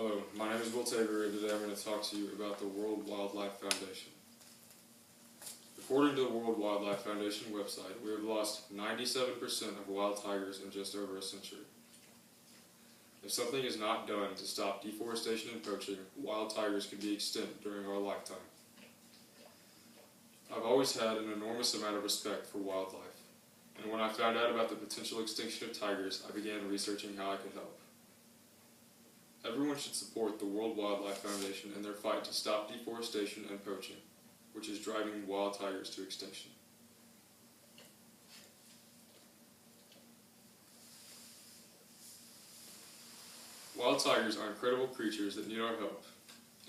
Hello, my name is Will Tabor, and today I'm going to talk to you about the World Wildlife Foundation. According to the World Wildlife Foundation website, we have lost 97% of wild tigers in just over a century. If something is not done to stop deforestation and poaching, wild tigers could be extinct during our lifetime. I've always had an enormous amount of respect for wildlife, and when I found out about the potential extinction of tigers, I began researching how I could help. Everyone should support the World Wildlife Foundation in their fight to stop deforestation and poaching, which is driving wild tigers to extinction. Wild tigers are incredible creatures that need our help.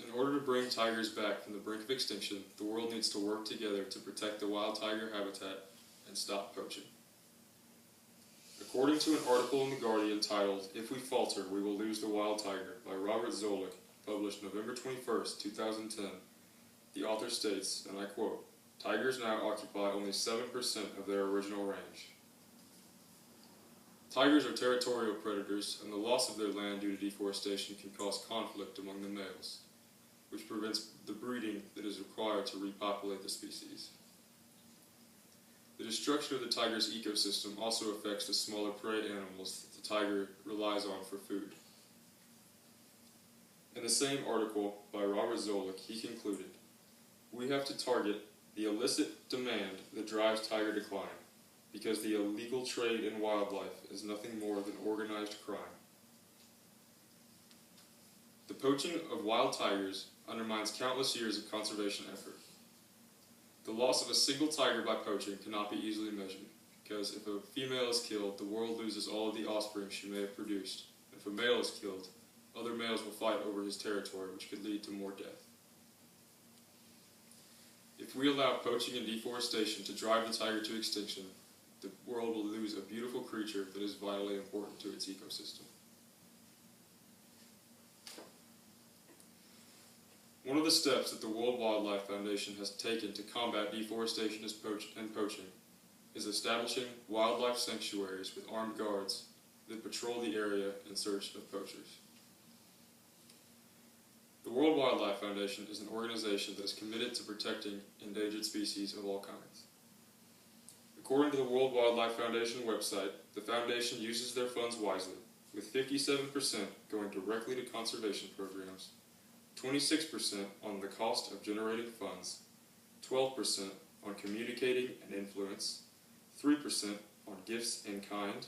In order to bring tigers back from the brink of extinction, the world needs to work together to protect the wild tiger habitat and stop poaching. According to an article in The Guardian titled, "If We Falter, We Will Lose the Wild Tiger" by Robert Zoellick, published November 21st, 2010, the author states, and I quote, "Tigers now occupy only 7% of their original range." Tigers are territorial predators, and the loss of their land due to deforestation can cause conflict among the males, which prevents the breeding that is required to repopulate the species. The destruction of the tiger's ecosystem also affects the smaller prey animals that the tiger relies on for food. In the same article by Robert Zoellick, he concluded, "We have to target the illicit demand that drives tiger decline, because the illegal trade in wildlife is nothing more than organized crime." The poaching of wild tigers undermines countless years of conservation effort. The loss of a single tiger by poaching cannot be easily measured, because if a female is killed, the world loses all of the offspring she may have produced. If a male is killed, other males will fight over his territory, which could lead to more death. If we allow poaching and deforestation to drive the tiger to extinction, the world will lose a beautiful creature that is vitally important to its ecosystem. One of the steps that the World Wildlife Foundation has taken to combat deforestation and poaching is establishing wildlife sanctuaries with armed guards that patrol the area in search of poachers. The World Wildlife Foundation is an organization that is committed to protecting endangered species of all kinds. According to the World Wildlife Foundation website, the foundation uses their funds wisely, with 57% going directly to conservation programs, 26% on the cost of generating funds, 12% on communicating and influence, 3% on gifts in kind,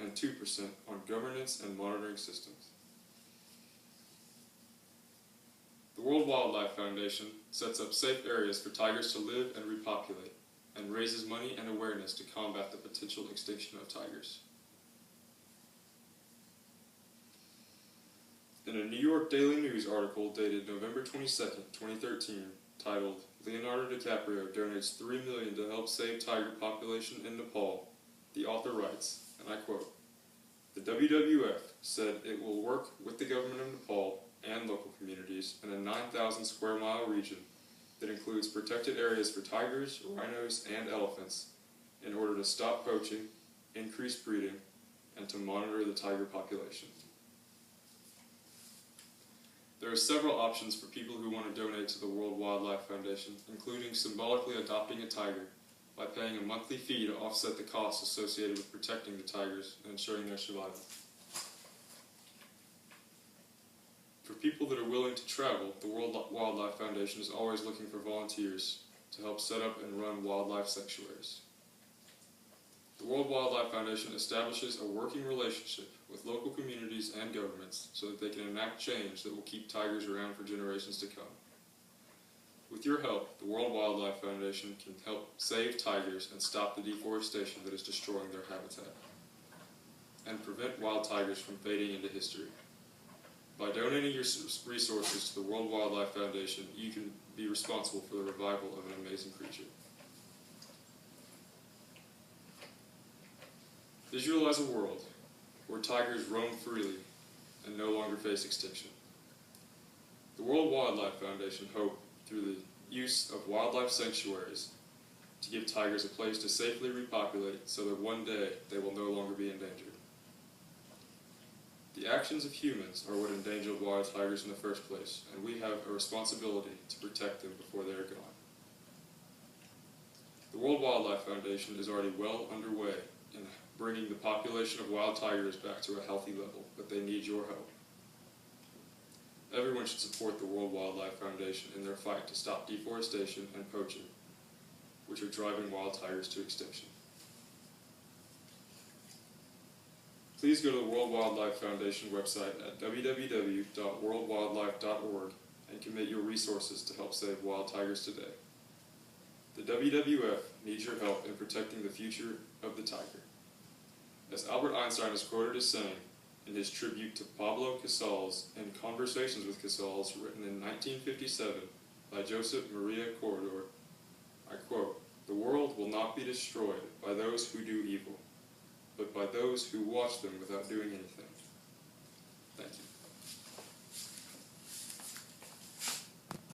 and 2% on governance and monitoring systems. The World Wildlife Foundation sets up safe areas for tigers to live and repopulate, and raises money and awareness to combat the potential extinction of tigers. In a New York Daily News article dated November 22, 2013, titled, "Leonardo DiCaprio Donates $3 million to Help Save Tiger Population in Nepal," the author writes, and I quote, "The WWF said it will work with the government of Nepal and local communities in a 9,000 square mile region that includes protected areas for tigers, rhinos, and elephants in order to stop poaching, increase breeding, and to monitor the tiger population." There are several options for people who want to donate to the World Wildlife Foundation, including symbolically adopting a tiger by paying a monthly fee to offset the costs associated with protecting the tigers and ensuring their survival. For people that are willing to travel, the World Wildlife Foundation is always looking for volunteers to help set up and run wildlife sanctuaries. The World Wildlife Foundation establishes a working relationship with local communities and governments so that they can enact change that will keep tigers around for generations to come. With your help, the World Wildlife Foundation can help save tigers and stop the deforestation that is destroying their habitat, and prevent wild tigers from fading into history. By donating your resources to the World Wildlife Foundation, you can be responsible for the revival of an amazing creature. Visualize a world where tigers roam freely and no longer face extinction. The World Wildlife Foundation hope, through the use of wildlife sanctuaries, to give tigers a place to safely repopulate so that one day they will no longer be endangered. The actions of humans are what endangered wild tigers in the first place, and we have a responsibility to protect them before they are gone. The World Wildlife Foundation is already well underway in bringing the population of wild tigers back to a healthy level, but they need your help. Everyone should support the World Wildlife Foundation in their fight to stop deforestation and poaching, which are driving wild tigers to extinction. Please go to the World Wildlife Foundation website at www.worldwildlife.org and commit your resources to help save wild tigers today. The WWF needs your help in protecting the future of the tiger. As Albert Einstein is quoted as saying in his tribute to Pablo Casals in Conversations with Casals, written in 1957 by Joseph Maria Corredor, I quote, "The world will not be destroyed by those who do evil, but by those who watch them without doing anything."